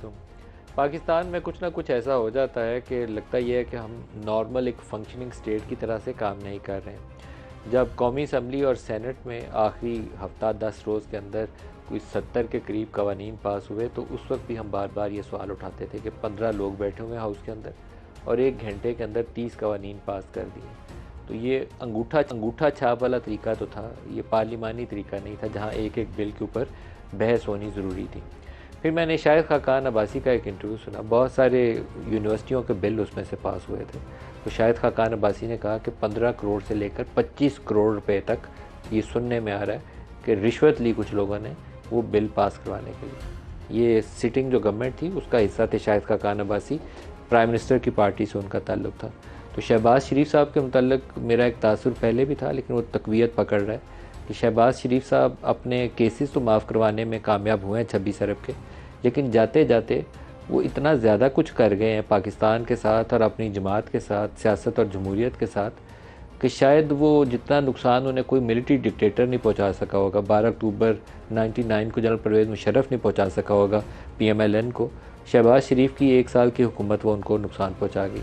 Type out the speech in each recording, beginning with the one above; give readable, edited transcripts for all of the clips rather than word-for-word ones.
वालेकुम। पाकिस्तान में कुछ ना कुछ ऐसा हो जाता है कि लगता ये है कि हम नॉर्मल एक फंक्शनिंग स्टेट की तरह से काम नहीं कर रहे हैं। जब कौमी असम्बली और सेनेट में आखिरी हफ्ता 10 रोज़ के अंदर कोई 70 के करीब कवानीन पास हुए, तो उस वक्त भी हम बार बार ये सवाल उठाते थे कि 15 लोग बैठे हुए हैं हाउस के अंदर और 1 घंटे के अंदर 30 कवानीन पास कर दिए। तो ये अंगूठा छाप वाला तरीका तो था, ये पार्लिमानी तरीका नहीं था जहाँ एक एक बिल के ऊपर बहस होनी ज़रूरी थी। फिर मैंने शाहिद खाकान अब्बासी का एक इंटरव्यू सुना। बहुत सारे यूनिवर्सिटियों के बिल उसमें से पास हुए थे। तो शाहिद खाकान अब्बासी ने कहा कि 15 करोड़ से लेकर 25 करोड़ रुपए तक ये सुनने में आ रहा है कि रिश्वत ली कुछ लोगों ने वो बिल पास करवाने के लिए। ये सिटिंग जो गवर्नमेंट थी उसका हिस्सा थे शाहिद खाकान अब्बासी, प्राइम मिनिस्टर की पार्टी से उनका ताल्लुक़ था। तो शहबाज शरीफ साहब के मुतल्लिक़ मेरा एक तासुर पहले भी था, लेकिन वो तक़वियत पकड़ रहा है कि शहबाज शरीफ साहब अपने केसेस तो माफ़ करवाने में कामयाब हुए हैं 26 अरब के, लेकिन जाते जाते वो इतना ज़्यादा कुछ कर गए हैं पाकिस्तान के साथ और अपनी जमात के साथ, सियासत और जमहूरियत के साथ, कि शायद वो जितना नुकसान उन्हें कोई मिलिट्री डिक्टेटर नहीं पहुंचा सका होगा। 12 अक्टूबर 99 को जनरल परवेज़ मुशर्रफ नहीं पहुंचा सका होगा PMLN को, शहबाज शरीफ की 1 साल की हुकूमत वो उनको नुकसान पहुँचा गई।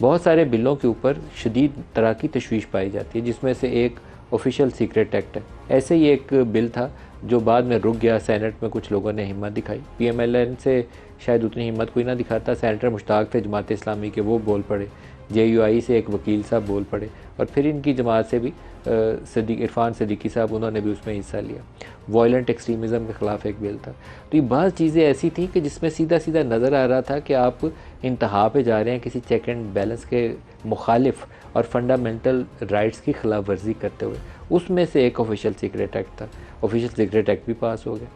बहुत सारे बिलों के ऊपर शदीद तरह की तशवीश पाई जाती है, जिसमें से एक ऑफिशियल सीक्रेट एक्ट है। ऐसे ही एक बिल था जो बाद में रुक गया, सेनेट में कुछ लोगों ने हिम्मत दिखाई। PMLN से शायद उतनी हिम्मत कोई ना दिखाता। सेनेटर मुश्ताक थे जमात इस्लामी के, वो बोल पड़े। JUI से एक वकील साहब बोल पड़े और फिर इनकी जमात से भी इरफान सदीकी साहब, उन्होंने भी उसमें हिस्सा लिया। वायलेंट एक्सट्रीमिज़म के ख़िलाफ़ एक बिल था। तो ये बाज़ चीज़ें ऐसी थी कि जिसमें सीधा सीधा नज़र आ रहा था कि आप इंतहा पे जा रहे हैं किसी चेक एंड बैलेंस के मुखालिफ और फंडामेंटल राइट्स की खिलाफ वर्जी करते हुए। उसमें से एक ऑफिशियल सीक्रेट एक्ट था। ऑफिशियल सीक्रेट एक्ट भी पास हो गया,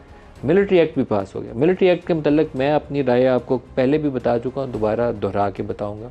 मिलिट्री एक्ट भी पास हो गया। मिलिट्री एक्ट के मतलब मैं अपनी राय आपको पहले भी बता चुका हूँ, दोबारा दोहरा के बताऊँगा।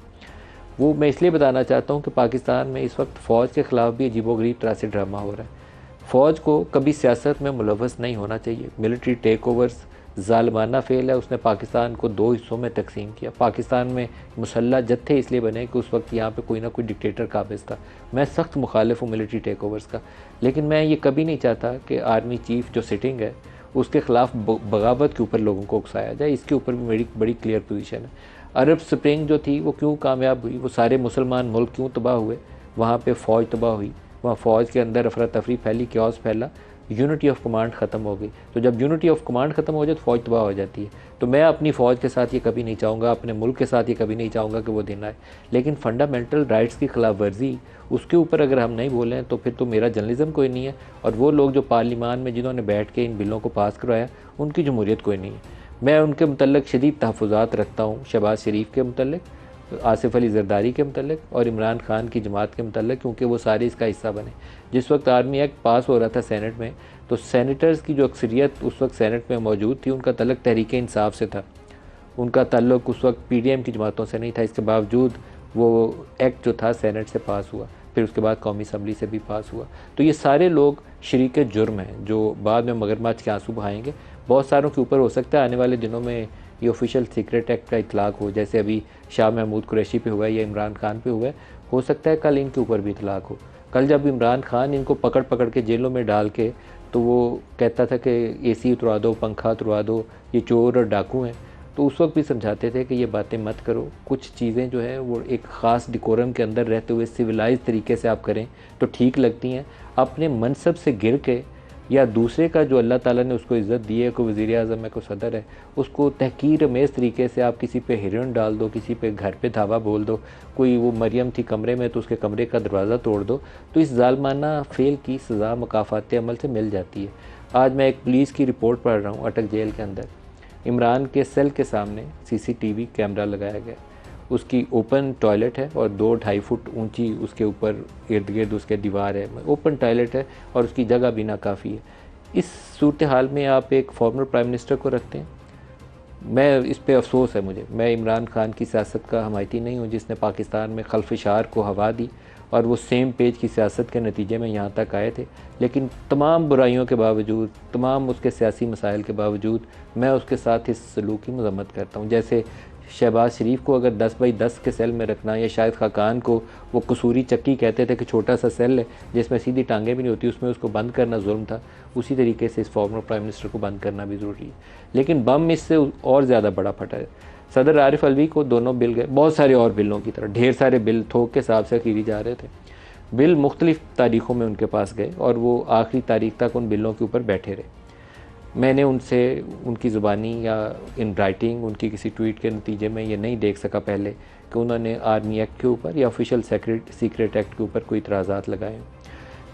वो मैं इसलिए बताना चाहता हूँ कि पाकिस्तान में इस वक्त फ़ौज के ख़िलाफ़ भी अजीबोगरीब तरह से ड्रामा हो रहा है। फ़ौज को कभी सियासत में मुलव्वस नहीं होना चाहिए। मिलिट्री टेक ओवर्स ज़ालिमाना फ़ेल है। उसने पाकिस्तान को 2 हिस्सों में तकसीम किया। पाकिस्तान में मुसल्लह जत्थे इसलिए बने कि उस वक्त यहाँ पे कोई ना कोई डिक्टेटर काबिज़ था। मैं सख्त मुखालिफ हूँ मिलिट्री टेक ओवर्स का, लेकिन मैं ये कभी नहीं चाहता कि आर्मी चीफ़ जो सिटिंग है उसके ख़िलाफ़ बगावत के ऊपर लोगों को उकसाया जाए। इसके ऊपर भी मेरी बड़ी क्लियर पोजीशन है। अरब स्प्रिंग जो थी वो क्यों कामयाब हुई, वो सारे मुसलमान मुल्क क्यों तबाह हुए, वहाँ पे फ़ौज तबाह हुई, वहाँ फ़ौज के अंदर अफरा तफरी फैली, क्योस फैला, यूनिटी ऑफ कमांड ख़त्म हो गई। तो जब यूनिटी ऑफ कमांड ख़त्म हो जाए तो फ़ौज तबाह हो जाती है। तो मैं अपनी फ़ौज के साथ ये कभी नहीं चाहूँगा, अपने मुल्क के साथ ये कभी नहीं चाहूँगा कि वो दिन आए। लेकिन फ़ंडामेंटल राइट्स की खिलाफ वर्जी, उसके ऊपर अगर हम नहीं बोलें तो फिर तो मेरा जर्नलिज़म कोई नहीं है, और वो लोग जो पार्लिमान में जिन्होंने बैठ के इन बिलों को पास करवाया उनकी जमहूरियत कोई नहीं है। मैं उनके मुतल्लिक़ शदीद तहफ़्फ़ुज़ात रखता हूँ, शहबाज शरीफ के मुतल्लिक़, आसिफ़ अली ज़रदारी के मुतल्लिक़ और इमरान खान की जमात के मुतल्लिक़, क्योंकि वो सारे इसका हिस्सा बने। जिस वक्त आर्मी एक्ट पास हो रहा था सेनेट में, तो सेनेटर्स की जो अक्सरियत उस वक्त सेनेट में मौजूद थी, उनका तल्लुक़ तहरीक इंसाफ से था। उनका ताल्लुक़ उस वक्त PDM की जमातों से नहीं था। इसके बावजूद वो एक्ट जो था सेनेट से पास हुआ, फिर उसके बाद कौमी असम्बली से भी पास हुआ। तो ये सारे लोग शरीक जुर्म हैं जो बाद में मगरमच्छ के आंसू बहाएंगे। बहुत सारों के ऊपर हो सकता है आने वाले दिनों में ये ऑफिशियल सीक्रेट एक्ट का इतलाक़ हो, जैसे अभी शाह महमूद कुरैशी पे हुआ है या इमरान खान पे हुआ है। हो सकता है कल इनके ऊपर भी इतलाक़ हो। कल जब इमरान खान इनको पकड़ पकड़ के जेलों में डाल के, तो वो कहता था कि AC उतरवा दो, पंखा उतरवा दो, ये चोर और डाकू हैं, तो उस वक्त भी समझाते थे कि ये बातें मत करो। कुछ चीज़ें जो है वो एक ख़ास डिकोरम के अंदर रहते हुए सिविलाइज तरीके से आप करें तो ठीक लगती हैं। अपने मनसब से गिर के या दूसरे का जो अल्लाह ताला ने उसको इज़्ज़त दी है, कोई वज़ीर आज़म है, कोई सदर है, उसको तहकीर अमेज़ तरीके से आप किसी पे हिरन डाल दो, किसी पे घर पे धावा बोल दो, कोई वो मरियम थी कमरे में तो उसके कमरे का दरवाज़ा तोड़ दो, तो इस ज़ालिमाना फ़ेल की सज़ा मुकाफ़ात अमल से मिल जाती है। आज मैं एक पुलिस की रिपोर्ट पढ़ रहा हूँ, अटक जेल के अंदर इमरान के सेल के सामने CCTV कैमरा लगाया गया। उसकी ओपन टॉयलेट है और 2-2.5 फुट ऊंची उसके ऊपर इर्द गिर्द उसके दीवार है। ओपन टॉयलेट है और उसकी जगह भी नाकाफ़ी है। इस सूरत हाल में आप एक फॉर्मर प्राइम मिनिस्टर को रखते हैं। मैं इस पे अफसोस है मुझे। मैं इमरान खान की सियासत का हमायती नहीं हूँ जिसने पाकिस्तान में खल्फिशार को हवा दी और वो सेम पेज की सियासत के नतीजे में यहाँ तक आए थे। लेकिन तमाम बुराइयों के बावजूद, तमाम उसके सियासी मसाइल के बावजूद, मैं उसके साथ इस सलूक की मज़म्मत करता हूँ। जैसे शहबाज शरीफ को अगर 10 बाई 10 के सेल में रखना, या शाहिद खाकान को वो कसूरी चक्की कहते थे कि छोटा सा सेल है जिसमें सीधी टांगें भी नहीं होती, उसमें उसको बंद करना जुल्म था, उसी तरीके से इस फॉर्मर प्राइम मिनिस्टर को बंद करना भी ज़रूरी है। लेकिन बम इससे और ज़्यादा बड़ा फटा है। सदर आरिफ अलवी को दोनों बिल गए, बहुत सारे और बिलों की तरह ढेर सारे बिल थोक के हिसाब से खरीदी जा रहे थे। बिल मुख्तलिफ़ तारीख़ों में उनके पास गए और वो आखिरी तारीख तक उन बिलों के ऊपर बैठे रहे। मैंने उनसे उनकी ज़ुबानी या इन राइटिंग उनकी किसी ट्वीट के नतीजे में ये नहीं देख सका पहले कि उन्होंने आर्मी एक्ट के ऊपर या ऑफिशियल सीक्रेट एक्ट के ऊपर कोई इतराज़ात लगाए।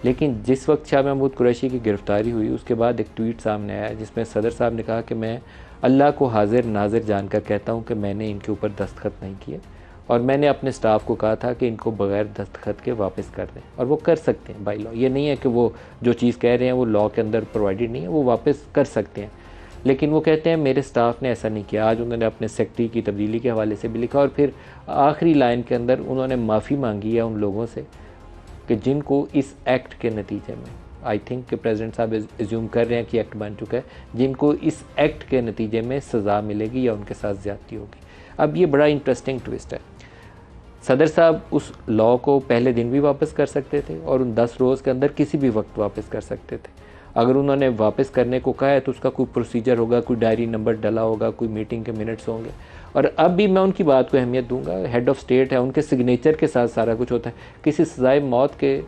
लेकिन जिस वक्त शाह महमूद कुरैशी की गिरफ़्तारी हुई उसके बाद एक ट्वीट सामने आया जिसमें सदर साहब ने कहा कि मैं अल्लाह को हाजिर नाजिर जानकर कहता हूँ कि मैंने इनके ऊपर दस्तखत नहीं किए, और मैंने अपने स्टाफ को कहा था कि इनको बग़ैर दस्तखत के वापस कर दें, और वो कर सकते हैं बाई लॉ। ये नहीं है कि वो जो चीज़ कह रहे हैं वो लॉ के अंदर प्रोवाइडेड नहीं है, वो वापस कर सकते हैं। लेकिन वो कहते हैं मेरे स्टाफ ने ऐसा नहीं किया। आज उन्होंने अपने सेक्रेटरी की तब्दीली के हवाले से भी लिखा, और फिर आखिरी लाइन के अंदर उन्होंने माफ़ी मांगी है उन लोगों से कि जिनको इस एक्ट के नतीजे में, आई थिंक कि प्रेसिडेंट साहब एज्यूम कर रहे हैं कि एक्ट बन चुका है, जिनको इस एक्ट के नतीजे में सज़ा मिलेगी या उनके साथ ज़्यादती होगी। अब ये बड़ा इंटरेस्टिंग ट्विस्ट है। सदर साहब उस लॉ को पहले दिन भी वापस कर सकते थे और उन 10 रोज़ के अंदर किसी भी वक्त वापस कर सकते थे। अगर उन्होंने वापस करने को कहा है तो उसका कोई प्रोसीजर होगा, कोई डायरी नंबर डला होगा, कोई मीटिंग के मिनट्स होंगे। और अब भी मैं उनकी बात को अहमियत दूंगा, हेड ऑफ़ स्टेट है, उनके सिग्नेचर के साथ सारा कुछ होता है। किसी सज़ाए मौत के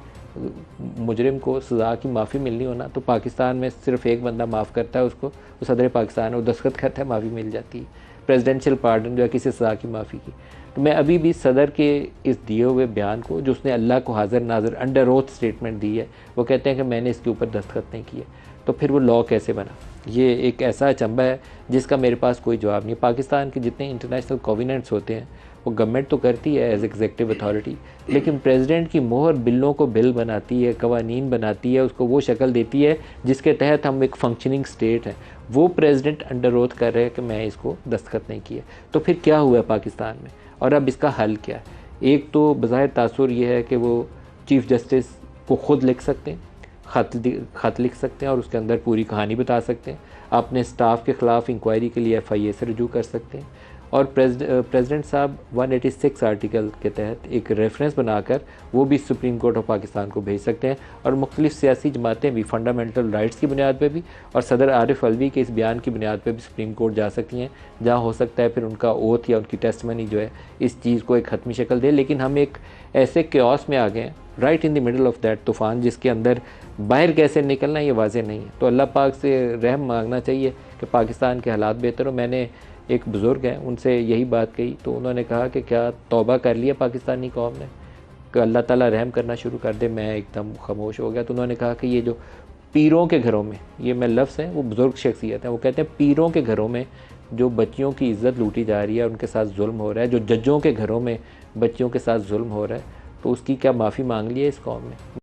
मुजरिम को सज़ा की माफ़ी मिलनी होना तो पाकिस्तान में सिर्फ एक बंदा माफ़ करता है उसको, वो सदर पाकिस्तान है, वो दस्तखत करता है, माफ़ी मिल जाती है। प्रेसिडेंशियल पार्डन जो है किसी सज़ा की माफ़ी की। तो मैं अभी भी सदर के इस दिए हुए बयान को, जो उसने अल्लाह को हाजिर नाजिर अंडर ओथ स्टेटमेंट दी है, वो कहते हैं कि मैंने इसके ऊपर दस्तखत नहीं किए, तो फिर वो लॉ कैसे बना? ये एक ऐसा अचंभा है जिसका मेरे पास कोई जवाब नहीं है। पाकिस्तान के जितने इंटरनेशनल कोविनेंट्स होते हैं वो गवर्नमेंट तो करती है एज एग्जीक्यूटिव अथॉरिटी, लेकिन प्रेसिडेंट की मोहर बिलों को बिल बनाती है, कवानीन बनाती है, उसको वो शक्ल देती है जिसके तहत हम एक फंक्शनिंग स्टेट हैं। वो प्रेसिडेंट अंडर ओथ कर रहे हैं कि मैं इसको दस्तखत नहीं किए। तो फिर क्या हुआ पाकिस्तान में, और अब इसका हल क्या है? एक तो बज़ाहिर तासुर ये है कि वो चीफ़ जस्टिस को ख़ुद लिख सकते हैं, ख़त लिख सकते हैं और उसके अंदर पूरी कहानी बता सकते हैं। अपने स्टाफ के ख़िलाफ़ इंक्वायरी के लिए FIA से रजू कर सकते हैं, और प्रेसिडेंट साहब 186 आर्टिकल के तहत एक रेफरेंस बनाकर वो भी सुप्रीम कोर्ट ऑफ पाकिस्तान को भेज सकते हैं। और मुख्तलिफ़ सियासी जमातें भी फंडामेंटल राइट्स की बुनियाद पे भी और सदर आरिफ अलवी के इस बयान की बुनियाद पे भी सुप्रीम कोर्ट जा सकती हैं, जहाँ हो सकता है फिर उनका ओथ या उनकी टेस्टमनी जो है इस चीज़ को एक हतमी शक्ल दे। लेकिन हम एक ऐसे क्योस में आ गए हैं, right in the middle of that तूफ़ान, जिसके अंदर बाहर कैसे निकलना ये वाज़ेह नहीं है। तो अल्लाह पाक से रहम मांगना चाहिए कि पाकिस्तान के हालात बेहतर हो। मैंने एक बुज़ुर्ग हैं उनसे यही बात कही तो उन्होंने कहा कि क्या तौबा कर लिया पाकिस्तानी कौम ने कि अल्लाह ताला रहम करना शुरू कर दे? मैं एकदम खामोश हो गया। तो उन्होंने कहा कि ये जो पीरों के घरों में, ये मैं लफ्ज़ हैं, वो बुज़ुर्ग शख्सियत हैं, वो कहते हैं पीरों के घरों में जो बच्चियों की इज़्ज़त लूटी जा रही है, उनके साथ जुल्म हो रहा है, जो जजों के घरों में बच्चियों के साथ जुल्म हो रहा है, तो उसकी क्या माफ़ी मांग ली है इस कौम ने?